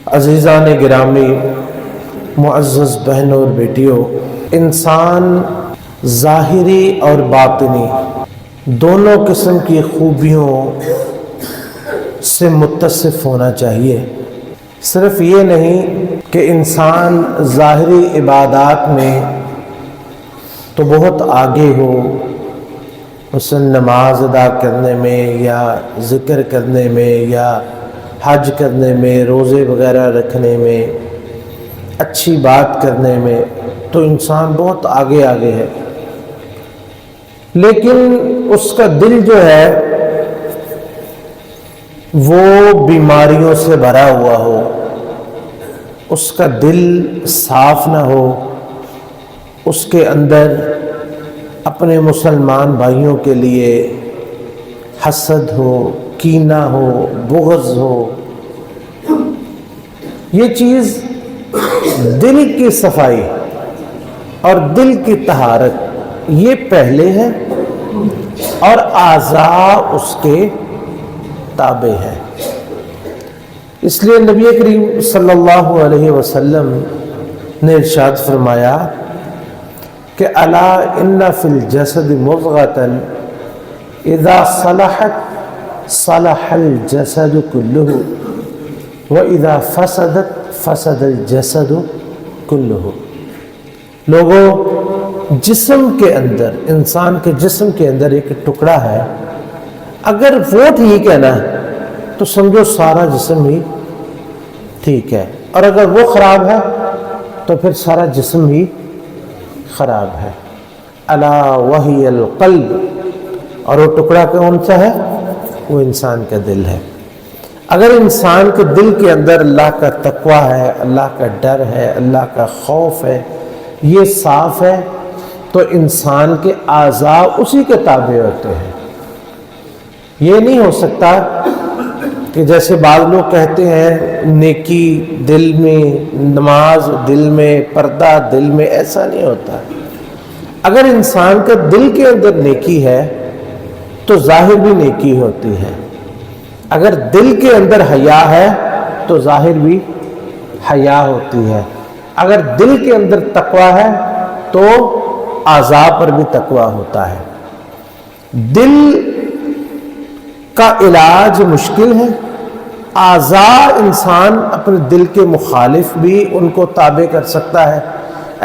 عزیزان گرامی، معزز بہنوں اور بیٹیوں، انسان ظاہری اور باطنی دونوں قسم کی خوبیوں سے متصف ہونا چاہیے۔ صرف یہ نہیں کہ انسان ظاہری عبادات میں تو بہت آگے ہو، مثلا نماز ادا کرنے میں یا ذکر کرنے میں یا حج کرنے میں، روزے وغیرہ رکھنے میں، اچھی بات کرنے میں تو انسان بہت آگے ہے، لیکن اس کا دل جو ہے وہ بیماریوں سے بھرا ہوا ہو، اس کا دل صاف نہ ہو، اس کے اندر اپنے مسلمان بھائیوں کے لیے حسد ہو، کینہ ہو، بغض ہو، یہ چیز دل کی صفائی اور دل کی طہارت یہ پہلے ہے اور اعضاء اس کے تابع ہے۔ اس لیے نبی کریم صلی اللہ علیہ وسلم نے ارشاد فرمایا کہ الا ان فی الجسد مضغۃ اذا صلحت صلح الجسد کلہ واذا فسدت فسد الجسد کلہ۔ لوگوں، جسم کے اندر، انسان کے جسم کے اندر ایک ٹکڑا ہے، اگر وہ ٹھیک ہے نا تو سمجھو سارا جسم ہی ٹھیک ہے، اور اگر وہ خراب ہے تو پھر سارا جسم ہی خراب ہے۔ الا وہی القلب، اور وہ ٹکڑا کون سا ہے؟ وہ انسان کا دل ہے۔ اگر انسان کے دل کے اندر اللہ کا تقویٰ ہے، اللہ کا ڈر ہے، اللہ کا خوف ہے، یہ صاف ہے تو انسان کے اعضاء اسی کے تابع ہوتے ہیں۔ یہ نہیں ہو سکتا کہ جیسے بعض لوگ کہتے ہیں نیکی دل میں، نماز دل میں، پردہ دل میں، ایسا نہیں ہوتا۔ اگر انسان کا دل کے اندر نیکی ہے تو ظاہر بھی نیکی ہوتی ہے، اگر دل کے اندر حیا ہے تو ظاہر بھی حیا ہوتی ہے، اگر دل کے اندر تقویٰ ہے تو اعضاء پر بھی تقویٰ ہوتا ہے۔ دل کا علاج مشکل ہے، اعضاء انسان اپنے دل کے مخالف بھی ان کو تابع کر سکتا ہے،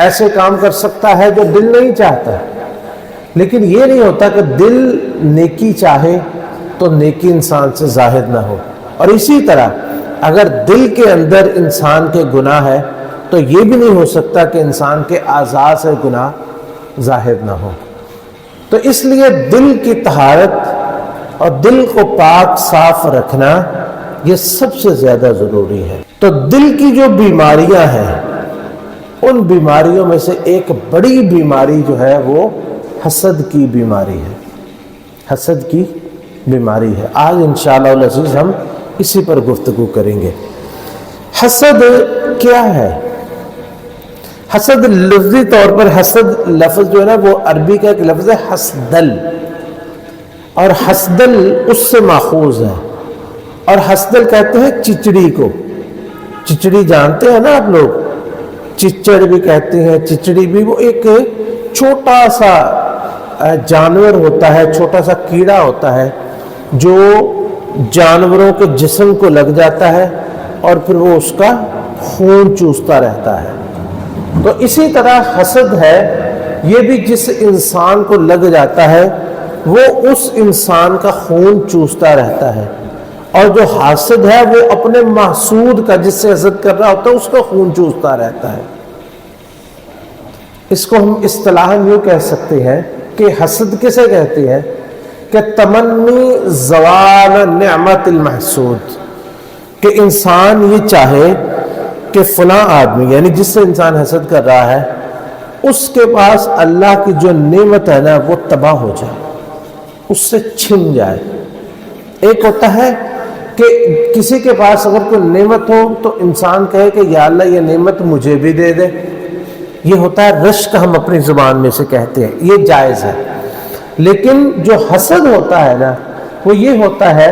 ایسے کام کر سکتا ہے جو دل نہیں چاہتا، لیکن یہ نہیں ہوتا کہ دل نیکی چاہے تو نیکی انسان سے ظاہر نہ ہو۔ اور اسی طرح اگر دل کے اندر انسان کے گناہ ہے تو یہ بھی نہیں ہو سکتا کہ انسان کے اعضاء سے گناہ ظاہر نہ ہو۔ تو اس لیے دل کی طہارت اور دل کو پاک صاف رکھنا یہ سب سے زیادہ ضروری ہے۔ تو دل کی جو بیماریاں ہیں، ان بیماریوں میں سے ایک بڑی بیماری جو ہے وہ حسد کی بیماری ہے، حسد کی بیماری ہے۔ آج انشاءاللہ العزیز ہم اسی پر گفتگو کریں گے۔ حسد کیا ہے؟ حسد لفظی طور پر، حسد لفظ جو ہے نا وہ عربی کا ایک لفظ ہے حسدل، اور حسدل اس سے ماخوذ ہے، اور حسدل کہتے ہیں چچڑی کو۔ چچڑی جانتے ہیں نا آپ لوگ، چچڑ بھی کہتے ہیں، چچڑی بھی، وہ ایک چھوٹا سا جانور ہوتا ہے، چھوٹا سا کیڑا ہوتا ہے جو جانوروں کے جسم کو لگ جاتا ہے اور پھر وہ اس کا خون چوستا رہتا ہے۔ تو اسی طرح حسد ہے، یہ بھی جس انسان کو لگ جاتا ہے وہ اس انسان کا خون چوستا رہتا ہے، اور جو حاسد ہے وہ اپنے محسود کا، جس سے حسد کر رہا ہوتا ہے، اس کا خون چوستا رہتا ہے۔ اس کو ہم اصطلاحاً یوں کہہ سکتے ہیں کہ حسد کسے کہتے ہیں کہ تمنی زوال نعمت المحسود، کہ انسان یہ چاہے کہ فلاں آدمی، یعنی جس سے انسان حسد کر رہا ہے، اس کے پاس اللہ کی جو نعمت ہے نا وہ تباہ ہو جائے، اس سے چھن جائے۔ ایک ہوتا ہے کہ کسی کے پاس اگر کوئی نعمت ہو تو انسان کہے کہ یا اللہ یہ نعمت مجھے بھی دے دے، یہ ہوتا ہے رشک، ہم اپنی زبان میں سے کہتے ہیں، یہ جائز ہے۔ لیکن جو حسد ہوتا ہے نا وہ یہ ہوتا ہے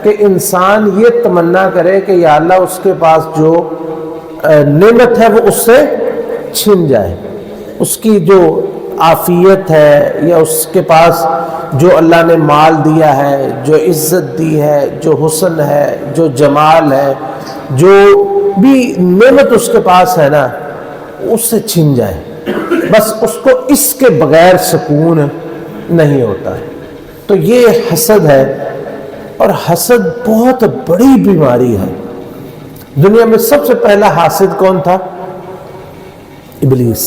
کہ انسان یہ تمنا کرے کہ یا اللہ اس کے پاس جو نعمت ہے وہ اس سے چھن جائے، اس کی جو عافیت ہے یا اس کے پاس جو اللہ نے مال دیا ہے، جو عزت دی ہے، جو حسن ہے، جو جمال ہے، جو بھی نعمت اس کے پاس ہے نا، اس سے چھن جائے، بس اس کو اس کے بغیر سکون نہیں ہوتا ہے۔ تو یہ حسد ہے، اور حسد بہت بڑی بیماری ہے۔ دنیا میں سب سے پہلا حاسد کون تھا؟ ابلیس،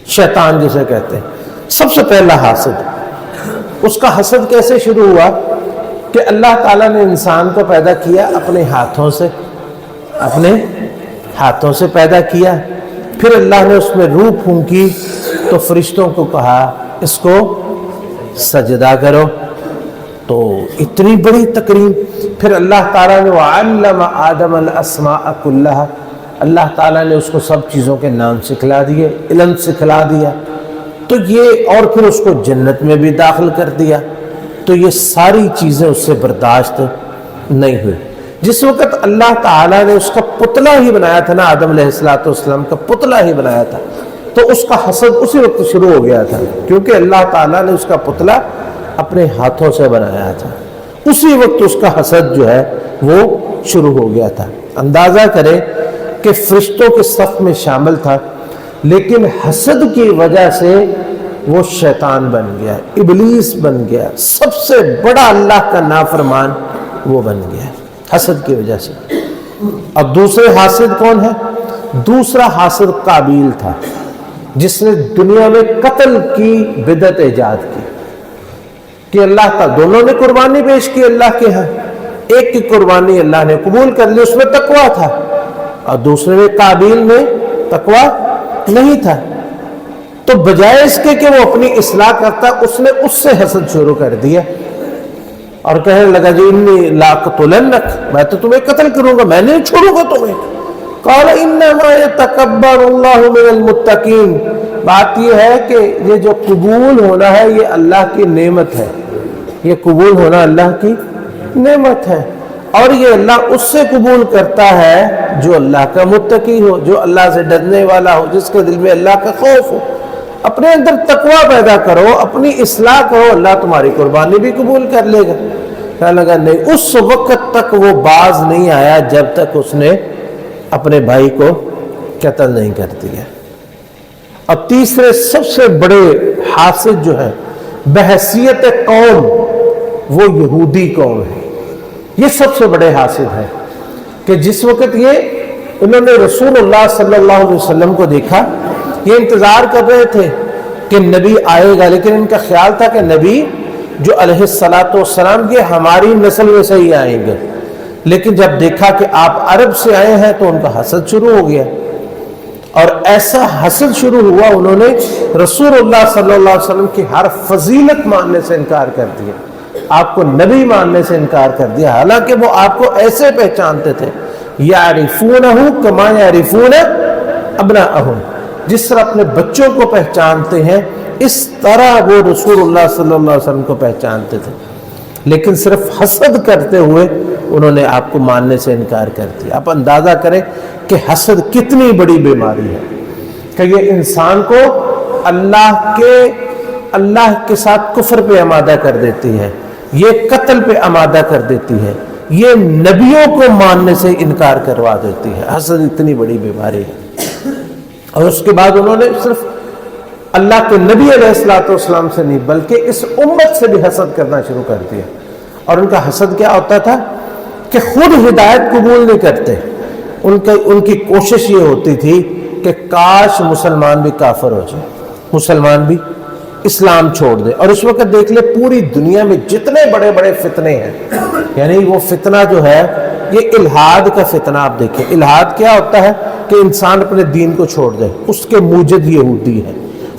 شیطان جسے کہتے ہیں، سب سے پہلا حاسد۔ اس کا حسد کیسے شروع ہوا کہ اللہ تعالیٰ نے انسان کو پیدا کیا اپنے ہاتھوں سے پیدا کیا، پھر اللہ نے اس میں روح پھونکی تو فرشتوں کو کہا اس کو سجدہ کرو، تو اتنی بڑی تکریم۔ پھر اللہ تعالیٰ نے وَعَلَّمَ آدَمَ الْأَسْمَاءَ كُلَّهَا، اللہ تعالیٰ نے اس کو سب چیزوں کے نام سکھلا دیے، علم سکھلا دیا، تو یہ، اور پھر اس کو جنت میں بھی داخل کر دیا، تو یہ ساری چیزیں اس سے برداشت نہیں ہوئی۔ جس وقت اللہ تعالیٰ نے اس کا پتلا ہی بنایا تھا نا، آدم علیہ السلام کا پتلا ہی بنایا تھا، تو اس کا حسد اسی وقت شروع ہو گیا تھا، کیونکہ اللہ تعالیٰ نے اس کا پتلا اپنے ہاتھوں سے بنایا تھا، اسی وقت اس کا حسد جو ہے وہ شروع ہو گیا تھا۔ اندازہ کریں کہ فرشتوں کے صف میں شامل تھا، لیکن حسد کی وجہ سے وہ شیطان بن گیا، ابلیس بن گیا، سب سے بڑا اللہ کا نافرمان وہ بن گیا حسد کی وجہ سے۔ اور دوسرے حاسد کون ہے؟ دوسرا حاسد قابیل تھا، جس نے دنیا میں قتل کی بدعت ایجاد کی، کہ اللہ تعالیٰ دونوں نے قربانی پیش کی اللہ کے ہاں، ایک کی قربانی اللہ نے قبول کر لی، اس میں تقویٰ تھا، اور دوسرے میں قابیل میں تقویٰ نہیں تھا، تو بجائے اس کے کہ وہ اپنی اصلاح کرتا، اس نے اس سے حسد شروع کر دیا، اور کہنے لگا جی انی لاقتلنک، میں تو تمہیں قتل کروں گا، میں نہیں چھوڑوں گا تمہیں۔ قال انما یتکبر اللہ من المتقین، بات یہ ہے کہ یہ جو قبول ہونا ہے یہ اللہ کی نعمت ہے، یہ قبول ہونا اللہ کی نعمت ہے، اور یہ اللہ اس سے قبول کرتا ہے جو اللہ کا متقی ہو، جو اللہ سے ڈرنے والا ہو، جس کے دل میں اللہ کا خوف ہو۔ اپنے اندر تقویٰ پیدا کرو، اپنی اصلاح کرو، اللہ تمہاری قربانی بھی قبول کر لے گا۔ کہنے لگا نہیں، اس وقت تک وہ باز نہیں آیا جب تک اس نے اپنے بھائی کو قتل نہیں کر دیا۔ اور تیسرے سب سے بڑے حاسد جو ہے بحیثیت قوم، وہ یہودی قوم ہے، یہ سب سے بڑے حاسد ہے، کہ جس وقت انہوں نے رسول اللہ صلی اللہ علیہ وسلم کو دیکھا، یہ انتظار کر رہے تھے کہ نبی آئے گا، لیکن ان کا خیال تھا کہ نبی جو علیہ السلام یہ ہماری نسل میں سے ہی آئیں گے، لیکن جب دیکھا کہ آپ عرب سے آئے ہیں تو ان کا حسد شروع ہو گیا، اور ایسا حسد شروع ہوا، انہوں نے رسول اللہ صلی اللہ علیہ وسلم کی ہر فضیلت ماننے سے انکار کر دیا، آپ کو نبی ماننے سے انکار کر دیا، حالانکہ وہ آپ کو ایسے پہچانتے تھے، یعرفونہ کما یعرفون ابناءہم، جس طرح اپنے بچوں کو پہچانتے ہیں اس طرح وہ رسول اللہ صلی اللہ علیہ وسلم کو پہچانتے تھے، لیکن صرف حسد کرتے ہوئے انہوں نے آپ کو ماننے سے انکار کر دیا۔ آپ اندازہ کریں کہ حسد کتنی بڑی بیماری ہے، کہ یہ انسان کو اللہ کے ساتھ کفر پہ آمادہ کر دیتی ہے، یہ قتل پہ آمادہ کر دیتی ہے، یہ نبیوں کو ماننے سے انکار کروا دیتی ہے۔ حسد اتنی بڑی بیماری ہے۔ اور اس کے بعد انہوں نے صرف اللہ کے نبی علیہ السلام سے نہیں بلکہ اس امت سے بھی حسد کرنا شروع کر دیا۔ اور ان کا حسد کیا ہوتا تھا کہ خود ہدایت قبول نہیں کرتے، ان کی کوشش یہ ہوتی تھی کہ کاش مسلمان بھی کافر ہو جائے، مسلمان بھی اسلام چھوڑ دے۔ اور اس وقت دیکھ لے پوری دنیا میں جتنے بڑے بڑے فتنے ہیں، یعنی وہ فتنہ جو ہے یہ الہاد کا فتنہ، آپ دیکھیں الہاد کیا ہوتا ہے کہ انسان اپنے دین کو چھوڑ دے، اس کے موجد یہودی ہے،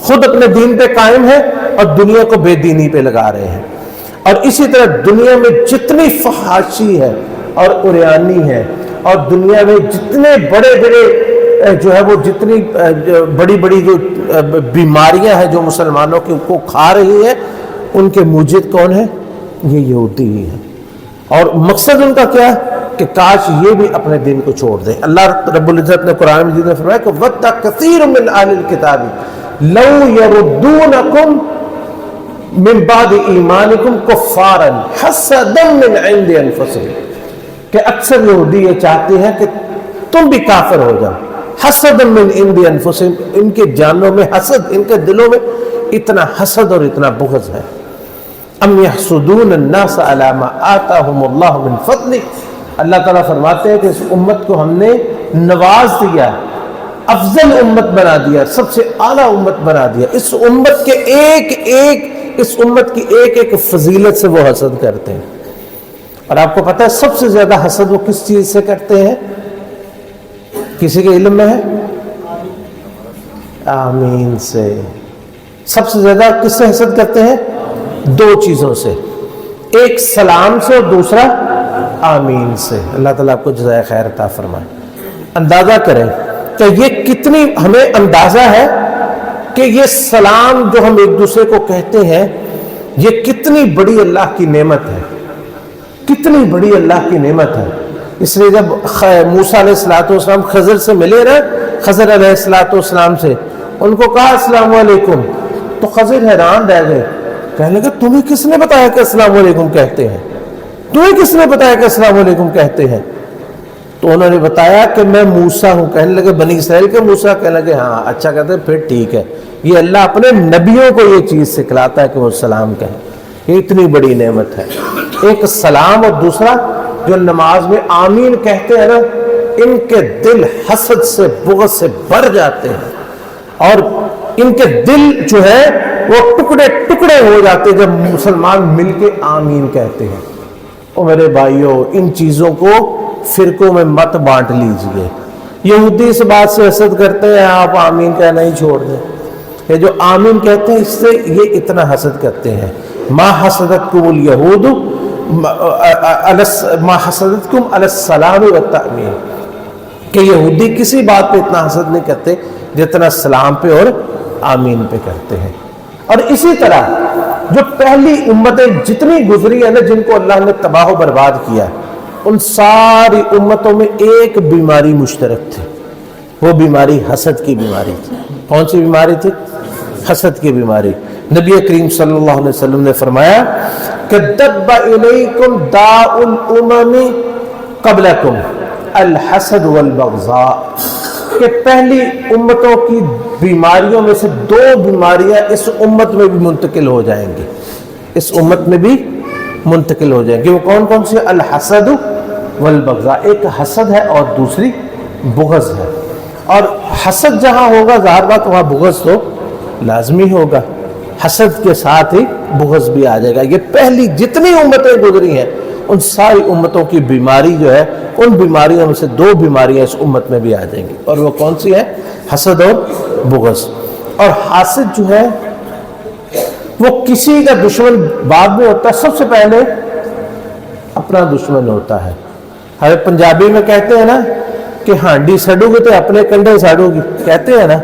خود اپنے دین پہ قائم ہے اور دنیا کو بے دینی پہ لگا رہے ہیں۔ اور اسی طرح دنیا میں جتنی فحاشی ہے اور عریانی ہے، اور دنیا میں جتنے بڑے بڑے جو ہے وہ جتنی بڑی بڑی جو بیماریاں ہیں جو مسلمانوں کو کھا رہی ہیں، ان کے موجد کون ہے؟ یہ یہودی ہی ہے۔ اور مقصد ان کا کیا ہے کہ کاش یہ بھی اپنے دین کو چھوڑ دیں. اللہ رب العزت نے قرآن مجید میں فرمایا کہ وَدَّ كَثِيرٌ مِّنْ أَهْلِ الْكِتَابِ لَوْ يَرُدُّونَكُمْ مِنْ بَعْدِ إِيمَانِكُمْ كُفَّارًا حَسَدًا مِّنْ عِنْدِ أَنفُسِهِمْ کہ اکثر یہودی یہ چاہتے ہیں کہ تم بھی کافر ہو جاؤ. حسد من عند انفسهم، ان کے جانوں میں حسد، ان کے دلوں میں اتنا حسد اور اتنا بغض ہے. ام یحسدون الناس علی ما آتاہم اللہ من فضل، اللہ تعالیٰ فرماتے ہیں کہ اس امت کو ہم نے نواز دیا، افضل امت بنا دیا، سب سے اعلیٰ امت بنا دیا. اس امت کے اس امت کی ایک ایک فضیلت سے وہ حسد کرتے ہیں. اور آپ کو پتہ ہے سب سے زیادہ حسد وہ کس چیز سے کرتے ہیں؟ کسی کے علم میں ہے؟ آمین سے. سب سے زیادہ کس سے حسد کرتے ہیں؟ دو چیزوں سے، ایک سلام سے اور دوسرا آمین سے. اللہ تعالیٰ آپ کو جزائے خیر عطا فرمائے. اندازہ کریں کہ یہ کتنی، ہمیں اندازہ ہے کہ یہ سلام جو ہم ایک دوسرے کو کہتے ہیں یہ کتنی بڑی اللہ کی نعمت ہے، کتنی بڑی اللہ کی نعمت ہے. اس لیے جب موسیٰ علیہ السلام خضر سے ملے نا، خضر علیہ السلام سے ان کو کہا السلام علیکم، تو خضر حیران رہ گئے، کہنے لگے تمہیں کس نے بتایا کہ السلام علیکم کہتے ہیں؟ تمہیں کس نے بتایا کہ السلام علیکم کہتے ہیں؟ تو انہوں نے بتایا کہ میں موسیٰ ہوں. کہنے لگے بنی اسرائیل کے موسیٰ؟ کہنے لگے ہاں. اچھا کہتے ہیں پھر ٹھیک ہے، یہ اللہ اپنے نبیوں کو یہ چیز سکھلاتا ہے کہ وہ سلام کہیں. یہ اتنی بڑی نعمت ہے، ایک سلام، اور دوسرا جو نماز میں آمین کہتے ہیں نا، ان کے دل حسد سے بغض سے بھر جاتے ہیں، اور ان کے دل جو ہے وہ ٹکڑے ٹکڑے ہو جاتے جب مسلمان مل کے آمین کہتے ہیں. او میرے بھائیوں، ان چیزوں کو فرقوں میں مت بانٹ لیجئے. یہودی اس بات سے حسد کرتے ہیں آپ آمین کہنا ہی چھوڑ دیں. یہ جو آمین کہتے ہیں اس سے یہ اتنا حسد کرتے ہیں. ما حسدتکم الیہود ما حسدتکم علی السلام والتأمین، کہ یہودی کسی بات پہ اتنا حسد نہیں کرتے جتنا سلام پہ اور آمین پہ کرتے ہیں. اور اسی طرح جو پہلی امتیں جتنی گزری ہیں نا، جن کو اللہ نے تباہ و برباد کیا، ان ساری امتوں میں ایک بیماری مشترک تھی، وہ بیماری حسد کی بیماری تھی. کون سی بیماری تھی؟ حسد کی بیماری. نبی کریم صلی اللہ علیہ وسلم نے فرمایا کہ دب الیکم داء الامم قبلکم الحسد والبغضاء، کہ پہلی امتوں کی بیماریوں میں سے دو بیماریاں اس امت میں بھی منتقل ہو جائیں گی، اس امت میں بھی منتقل ہو جائیں گی. وہ کون کون سی؟ الحسد والبغضاء، ایک حسد ہے اور دوسری بغض ہے. اور حسد جہاں ہوگا ظاہر بات وہاں بغض تو لازمی ہوگا، حسد کے ساتھ ہی بغض بھی آ جائے گا. یہ پہلی جتنی امتیں گزری ہیں ان ساری امتوں کی بیماری جو ہے، ان بیماریوں میں سے دو بیماریاں اس امت میں بھی آ جائیں گی. اور وہ کون سی ہے؟ حسد اور بغض. اور حاسد جو ہے وہ کسی کا دشمن بعد میں ہوتا ہے، سب سے پہلے اپنا دشمن ہوتا ہے. ہمیں پنجابی میں کہتے ہیں نا کہ ہانڈی سڑو گی تو اپنے کنڈے سڑو گی، کہتے ہیں نا.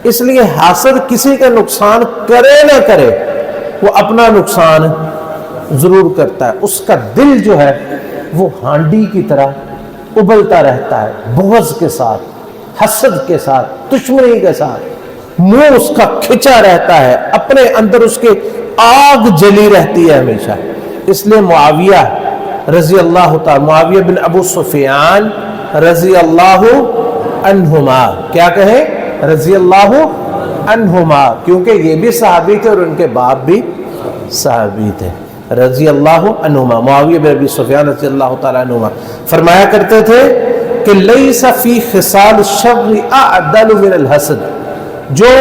اس لیے حاسد کسی کا نقصان کرے نہ کرے وہ اپنا نقصان ضرور کرتا ہے. اس کا دل جو ہے وہ ہانڈی کی طرح ابلتا رہتا ہے، بغض کے ساتھ، حسد کے ساتھ، دشمنی کے ساتھ. منہ اس کا کھچا رہتا ہے، اپنے اندر اس کے آگ جلی رہتی ہے ہمیشہ. اس لیے معاویہ رضی اللہ تعالی، معاویہ بن ابو سفیان رضی اللہ عنہما، کیا کہیں؟ رضی اللہ عنہما، کیونکہ یہ بھی صحابی تھے اور ان کے باپ بھی صحابی تھے. رضی اللہ عنہما، معاویہ بن ابی سفیان رضی اللہ تعالی عنہما فرمایا کرتے تھے کہ لیس فی خصال الشر اعدل من الحسد، جو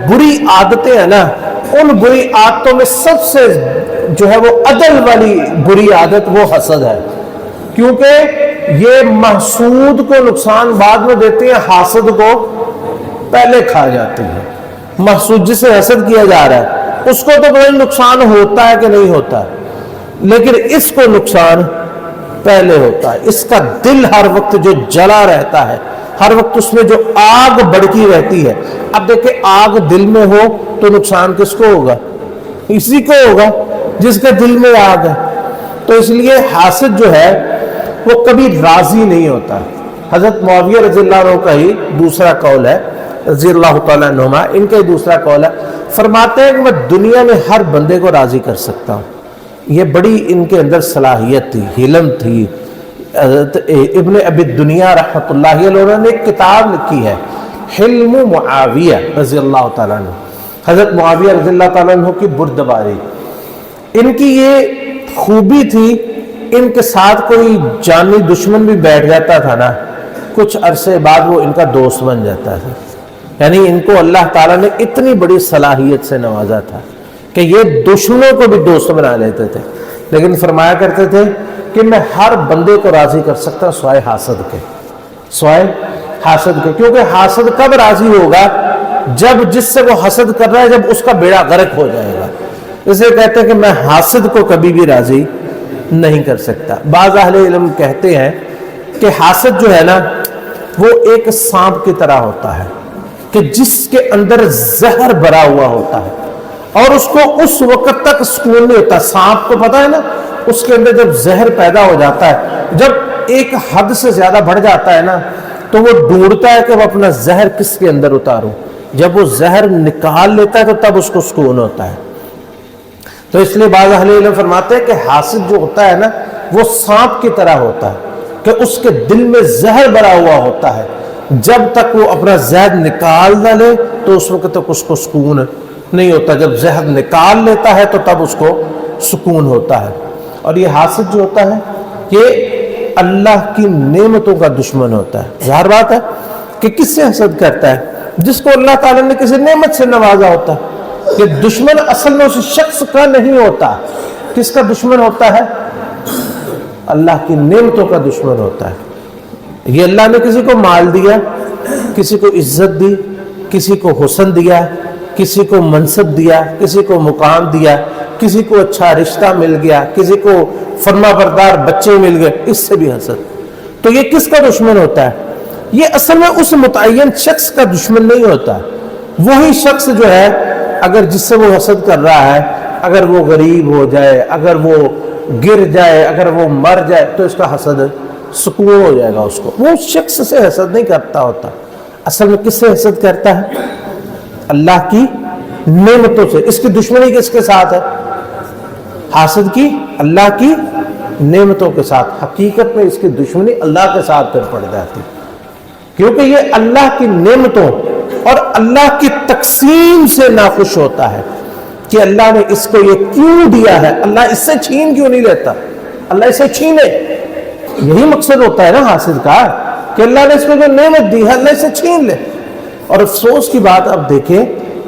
بری عادتیں ہیں نا، ان بری عادتوں میں سب سے جو ہے وہ عدل والی بری عادت وہ حسد ہے. کیونکہ یہ محسود کو نقصان بعد میں دیتے ہیں، حاسد کو پہلے کھا جاتے ہیں. محسود جسے حسد کیا جا رہا ہے اس کو تو کوئی نقصان ہوتا ہے کہ نہیں ہوتا، لیکن اس کو نقصان پہلے ہوتا ہے. اس کا دل ہر وقت جو جلا رہتا ہے، ہر وقت اس میں جو آگ بڑھتی رہتی ہے. اب دیکھیں آگ دل میں ہو تو نقصان کس کو ہوگا؟ اسی کو ہوگا جس کے دل میں آگ ہے. تو اس لیے حاسد جو ہے وہ کبھی راضی نہیں ہوتا. حضرت معاویہ رضی اللہ عنہ کا ہی دوسرا قول ہے، رضی اللہ تعالیٰ عنہما، ان کا ہی دوسرا قول ہے، فرماتے ہیں کہ میں دنیا میں ہر بندے کو راضی کر سکتا ہوں. یہ بڑی ان کے اندر صلاحیت تھی، حلم تھی. حضرت ابن ابی دنیا رحمۃ اللہ علیہ نے ایک کتاب لکھی ہے، حلم معاویہ رضی اللہ تعالیٰ عنہ، حضرت معاویہ رضی اللہ تعالیٰ عنہ کی بردباری. ان کی یہ خوبی تھی، ان کے ساتھ کوئی جانی دشمن بھی بیٹھ جاتا تھا نا، کچھ عرصے بعد وہ ان کا دوست بن جاتا تھا. یعنی ان کو اللہ تعالیٰ نے اتنی بڑی صلاحیت سے نوازا تھا کہ یہ دشمنوں کو بھی دوست بنا لیتے تھے. لیکن فرمایا کرتے تھے کہ میں ہر بندے کو راضی کر سکتا ہوں سوائے حاسد کے، سوائے حاسد کے. کیونکہ حاسد کب راضی ہوگا؟ جب جس سے وہ حسد کر رہا ہے جب اس کا بیڑا غرق ہو جائے گا. اسے کہتے ہیں کہ میں حاسد کو کبھی بھی راضی نہیں کر سکتا. بعض اہل علم کہتے ہیں کہ حاسد جو ہے نا وہ ایک سانپ کی طرح ہوتا ہے کہ جس کے اندر زہر بھرا ہوا ہوتا ہے اور اس کو اس وقت تک سکون نہیں ہوتا. سانپ کو پتہ ہے نا، اس کے اندر جب زہر پیدا ہو جاتا ہے، جب ایک حد سے زیادہ بڑھ جاتا ہے نا تو وہ ڈھونڈتا ہے کہ وہ اپنا زہر کس کے اندر اتاروں. جب وہ زہر نکال لیتا ہے تو تب اس کو سکون ہوتا ہے. تو اس لیے بعض اہل علم فرماتے ہیں کہ حاسد جو ہوتا ہے نا وہ سانپ کی طرح ہوتا ہے کہ اس کے دل میں زہر بھرا ہوا ہوتا ہے. جب تک وہ اپنا زہر نکال نہ لے تو اس وقت تک اس کو سکون نہیں ہوتا. جب زہر نکال لیتا ہے تو تب اس کو سکون ہوتا ہے. اور یہ حاسد جو ہوتا ہے یہ اللہ کی نعمتوں کا دشمن ہوتا ہے. ظاہر بات ہے کہ کس سے حسد کرتا ہے؟ جس کو اللہ تعالیٰ نے کسی نعمت سے نوازا ہوتا ہے. یہ دشمن اصل میں اس شخص کا نہیں ہوتا. کس کا دشمن ہوتا ہے؟ اللہ کی نعمتوں کا دشمن ہوتا ہے. یہ اللہ نے کسی کو مال دیا، کسی کو عزت دی، کسی کو حسن دیا، کسی کو منصب دیا، کسی کو مقام دیا، کسی کو اچھا رشتہ مل گیا، کسی کو فرما بردار بچے مل گئے، اس سے بھی حسد. تو یہ کس کا دشمن ہوتا ہے؟ یہ اصل میں اس متعین شخص کا دشمن نہیں ہوتا. وہی شخص جو ہے اگر جس سے وہ حسد کر رہا ہے اگر وہ غریب ہو جائے، اگر وہ گر جائے، اگر وہ مر جائے تو اس کا حسد سکون ہو جائے گا اس کو. وہ اس شخص سے حسد نہیں کرتا ہوتا. اصل میں کس سے حسد کرتا ہے؟ اللہ کی نعمتوں سے. اس کی دشمنی کس کے ساتھ ہے؟ حاسد کی اللہ کی نعمتوں کے ساتھ. حقیقت میں اس کی دشمنی اللہ کے ساتھ پھر پڑ جاتی، کیونکہ یہ اللہ کی نعمتوں اور اللہ کی تقسیم سے ناخوش ہوتا ہے کہ اللہ نے اس کو یہ کیوں دیا ہے، اللہ اس سے چھین کیوں نہیں لیتا، اللہ اسے چھینے. یہی مقصد ہوتا ہے نا حاسد کا کہ اللہ نے اس کو جو نعمت دی ہے اللہ اسے چھین لے. اور افسوس کی بات آپ دیکھیں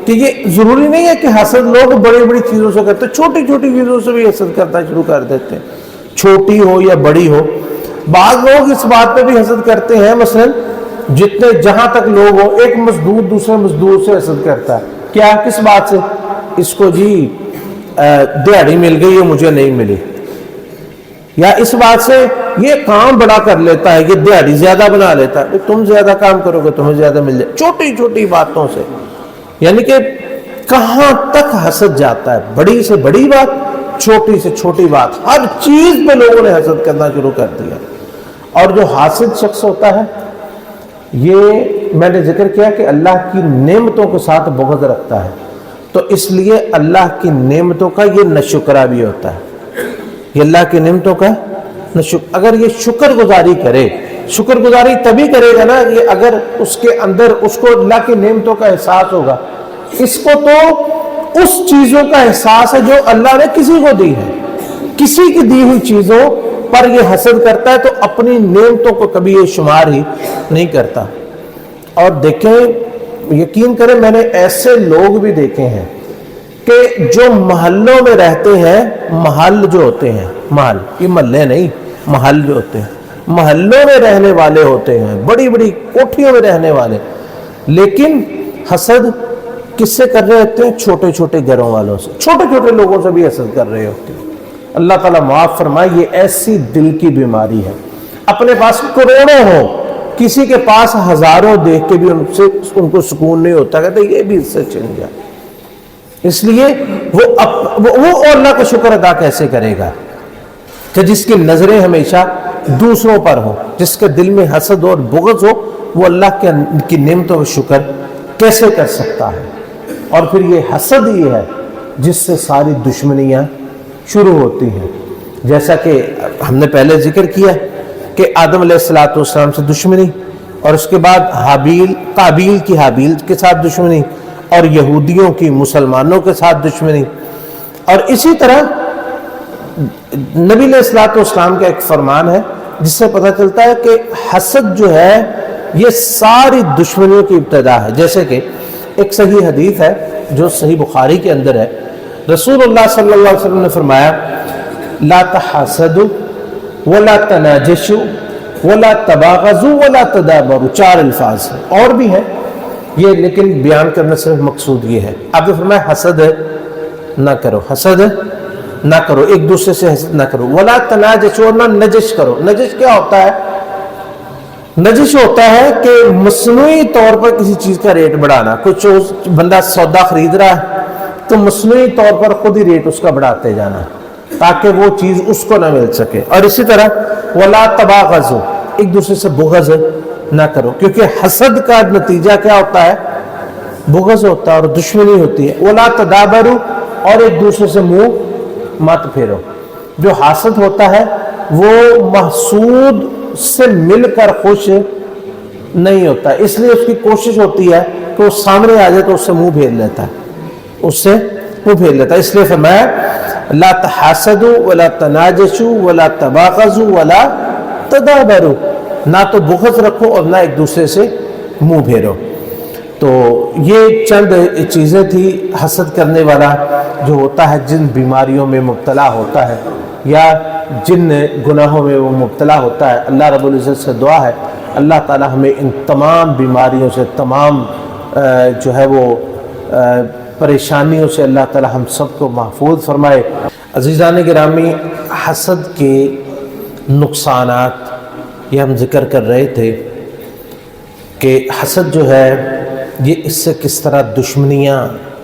کہ یہ ضروری نہیں ہے کہ حسد لوگ بڑی بڑی چیزوں سے کرتے، چھوٹی چھوٹی چیزوں سے بھی حسد کرنا شروع کر دیتے ہیں، چھوٹی ہو یا بڑی ہو. بعض لوگ اس بات پہ بھی حسد کرتے ہیں، مثلا جتنے جہاں تک لوگ ہو، ایک مزدور دوسرے مزدور سے حسد کرتا ہے. کیا؟ کس بات سے؟ اس کو جی دیہڑی مل گئی ہے مجھے نہیں ملی، یا اس بات سے یہ کام بڑا کر لیتا ہے، یہ دیہڑی زیادہ بنا لیتا ہے، تم زیادہ کام کرو گے تمہیں زیادہ مل جائے. چھوٹی چھوٹی باتوں سے، یعنی کہ کہاں تک حسد جاتا ہے، بڑی سے بڑی بات، چھوٹی سے چھوٹی بات، ہر چیز پہ لوگوں نے حسد کرنا شروع کر دیا. اور جو حاسد شخص ہوتا ہے یہ میں نے ذکر کیا کہ اللہ کی نعمتوں کے ساتھ بغض رکھتا ہے، تو اس لیے اللہ کی نعمتوں کا یہ ناشکرا بھی ہوتا ہے. یہ اللہ کی نعمتوں کا اگر یہ شکر گزاری کرے، شکر گزاری تبھی کرے گا نا یہ اگر اس کے اندر اس کو اللہ کی نعمتوں کا احساس ہوگا. اس کو تو اس چیزوں کا احساس ہے جو اللہ نے کسی کو دی ہے، کسی کی دی ہوئی چیزوں پر یہ حسد کرتا ہے تو اپنی نعمتوں کو کبھی یہ شمار ہی نہیں کرتا. اور دیکھیں، یقین کریں میں نے ایسے لوگ بھی دیکھے ہیں کہ جو محلوں میں رہتے ہیں، محل جو ہوتے ہیں، محل یہ محلے نہیں، محل جو ہوتے ہیں محلوں میں رہنے والے ہوتے ہیں، بڑی بڑی کوٹھیوں میں رہنے والے، لیکن حسد کس سے کر رہے ہوتے ہیں؟ چھوٹے چھوٹے گھروں والوں سے، چھوٹے چھوٹے لوگوں سے بھی حسد کر رہے ہوتے ہیں. اللہ تعالیٰ معاف فرمائے، یہ ایسی دل کی بیماری ہے. اپنے پاس کروڑوں ہو، کسی کے پاس ہزاروں دیکھ کے بھی ان کو سکون نہیں ہوتا، کہتے یہ بھی اس سے چھن جائے. اس لیے وہ اللہ کا شکر ادا کیسے کرے گا کہ جس کی نظریں ہمیشہ دوسروں پر ہوں، جس کے دل میں حسد اور بغض ہو، وہ اللہ کی نعمتوں کا شکر کیسے کر سکتا ہے؟ اور پھر یہ حسد ہی ہے جس سے ساری دشمنیاں شروع ہوتی ہیں، جیسا کہ ہم نے پہلے ذکر کیا کہ آدم علیہ السلام سے دشمنی، اور اس کے بعد قابیل کی حابیل کے ساتھ دشمنی، اور یہودیوں کی مسلمانوں کے ساتھ دشمنی، اور اسی طرح نبی علیہ السلام کا ایک فرمان ہے جس سے پتہ چلتا ہے کہ حسد جو ہے یہ ساری دشمنیوں کی ابتدا ہے۔ جیسے کہ ایک صحیح حدیث ہے جو صحیح بخاری کے اندر ہے، رسول اللہ صلی اللہ علیہ وسلم نے فرمایا لا تحاسدوا ولا تناجشوا ولا تباغضوا ولا تدابروا، 4 الفاظ ہیں، اور بھی ہیں یہ، لیکن بیان کرنے سے مقصود یہ ہے۔ آپ نے فرمایا حسد نہ کرو، حسد نہ کرو، ایک دوسرے سے حسد نہ کرو، ولا تناجشوا، نہ نجش کرو۔ نجش کیا ہوتا ہے؟ نجش ہوتا ہے کہ مصنوعی طور پر کسی چیز کا ریٹ بڑھانا۔ کچھ بندہ سودا خرید رہا ہے تو مصنوعی طور پر خود ہی ریٹ اس کا بڑھاتے جانا تاکہ وہ چیز اس کو نہ مل سکے۔ اور اسی طرح ولا تباغضوا، ایک دوسرے سے بغض نہ کرو، کیونکہ حسد کا نتیجہ کیا ہوتا ہے؟ بغض ہوتا ہے اور دشمنی ہوتی ہے۔ ولا تدابروا، اور ایک دوسرے سے منہ مت پھیرو۔ جو حاسد ہوتا ہے وہ محسود سے مل کر خوش نہیں ہوتا، اس لیے اس کی کوشش ہوتی ہے کہ وہ سامنے آ جائے تو اس سے منہ پھیر لیتا ہے، اس سے منہ پھیر لیتا ہے۔ اس لیے فرمایا لا تحاسدوا ولا تناجشوا ولا تباغضوا ولا تدابروا، نہ تو بغض رکھو اور نہ ایک دوسرے سے منہ پھیرو۔ تو یہ چند چیزیں تھی۔ حسد کرنے والا جو ہوتا ہے جن بیماریوں میں مبتلا ہوتا ہے یا جن گناہوں میں وہ مبتلا ہوتا ہے، اللہ رب العزت سے دعا ہے اللہ تعالی ہمیں ان تمام بیماریوں سے، تمام جو ہے وہ پریشانیوں سے اللہ تعالی ہم سب کو محفوظ فرمائے۔ عزیزان گرامی، حسد کے نقصانات یہ ہم ذکر کر رہے تھے کہ حسد جو ہے یہ اس سے کس طرح دشمنیاں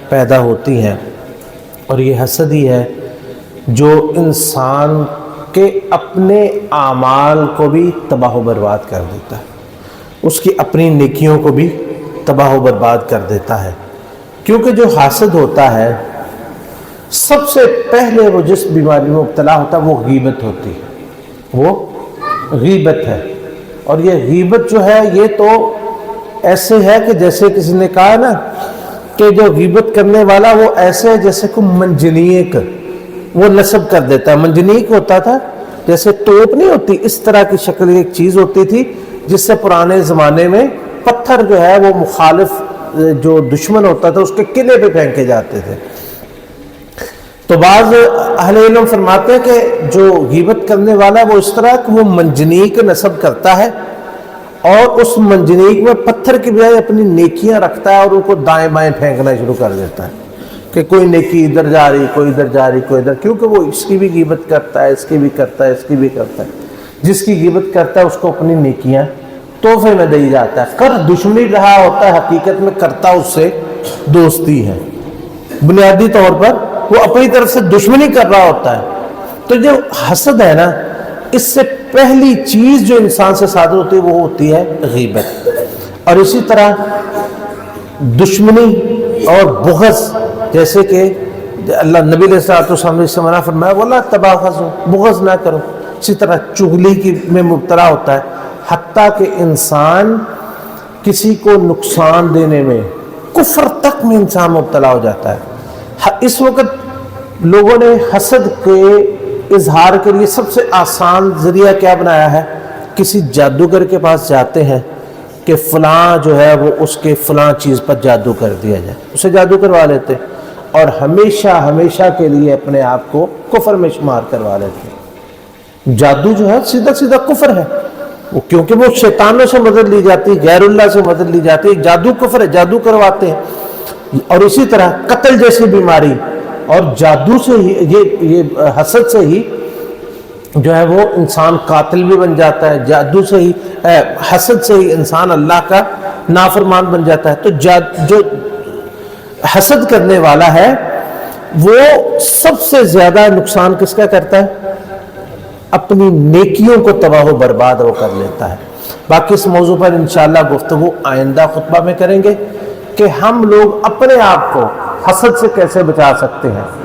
پیدا ہوتی ہیں، اور یہ حسد ہی ہے جو انسان کے اپنے اعمال کو بھی تباہ و برباد کر دیتا ہے، اس کی اپنی نیکیوں کو بھی تباہ و برباد کر دیتا ہے۔ کیونکہ جو حاسد ہوتا ہے سب سے پہلے وہ جس بیماری میں مبتلا ہوتا ہے وہ غیبت ہوتی ہے، وہ غیبت ہے۔ اور یہ غیبت جو ہے یہ تو ایسے ہے کہ جیسے کسی نے کہا نا کہ جو غیبت کرنے والا وہ ایسے ہے جیسے کوئی منجنیق، وہ نسب کر دیتا ہے۔ منجنیق ہوتا تھا جیسے توپ نہیں ہوتی، اس طرح کی شکل ایک چیز ہوتی تھی جس سے پرانے زمانے میں پتھر جو ہے وہ مخالف جو دشمن ہوتا تھا اس کے قلعے پہ پھینکے جاتے تھے۔ تو بعض اہل علم فرماتے ہیں کہ جو غیبت کرنے والا وہ اس طرح کہ وہ منجنیق نسب کرتا ہے اور اس منجنیق میں پتھر کی بجائے اپنی نیکیاں رکھتا ہے اور ان کو دائیں بائیں پھینکنا شروع کر دیتا ہے کہ کوئی نیکی ادھر جا رہی، کوئی ادھر جا رہی، کوئی ادھر، کیونکہ وہ اس کی بھی غیبت کرتا ہے، اس کی بھی کرتا ہے، اس کی بھی کرتا ہے۔ جس کی غیبت کرتا ہے اس کو اپنی نیکیاں تحفے میں دی جاتا ہے۔ کر دشمنی رہا ہوتا ہے، حقیقت میں کرتا اس سے دوستی ہے، بنیادی طور پر وہ اپنی طرف سے دشمنی کر رہا ہوتا ہے۔ تو جو حسد ہے نا، اس سے پہلی چیز جو انسان سے صادر ہوتی ہے وہ ہوتی ہے غیبت۔ اور اسی طرح دشمنی اور بغض، جیسے کہ اللہ نبی علیہ السلام نے اس سے منع فرمایا وَلَا تَبَاغَضُوا، بغض نہ کرو۔ اسی طرح چغلی میں مبتلا ہوتا ہے، حتیٰ کہ انسان کسی کو نقصان دینے میں، کفر تک میں انسان مبتلا ہو جاتا ہے۔ اس وقت لوگوں نے حسد کے اظہار کے لیے سب سے آسان ذریعہ کیا بنایا ہے؟ کسی جادوگر کے پاس جاتے ہیں کہ فلاں جو ہے وہ اس کے فلاں چیز پر جادو کر دیا جائے، اسے جادو کروا لیتے اور ہمیشہ ہمیشہ کے لیے اپنے آپ کو کفر میں شمار کروا لیتے۔ جادو جو ہے سیدھا سیدھا کفر ہے، کیونکہ وہ شیطانوں سے مدد لی جاتی، غیر اللہ سے مدد لی جاتی، جادو کفر ہے، جادو کرواتے ہیں۔ اور اسی طرح قتل جیسی بیماری اور جادو سے ہی، یہ حسد سے ہی جو ہے وہ انسان قاتل بھی بن جاتا ہے، جادو سے ہی، حسد سے ہی انسان اللہ کا نافرمان بن جاتا ہے۔ تو جو حسد کرنے والا ہے وہ سب سے زیادہ نقصان کس کا کرتا ہے؟ اپنی نیکیوں کو تباہ و برباد وہ کر لیتا ہے۔ باقی اس موضوع پر انشاءاللہ گفتگو آئندہ خطبہ میں کریں گے کہ ہم لوگ اپنے آپ کو حسد سے کیسے بچا سکتے ہیں۔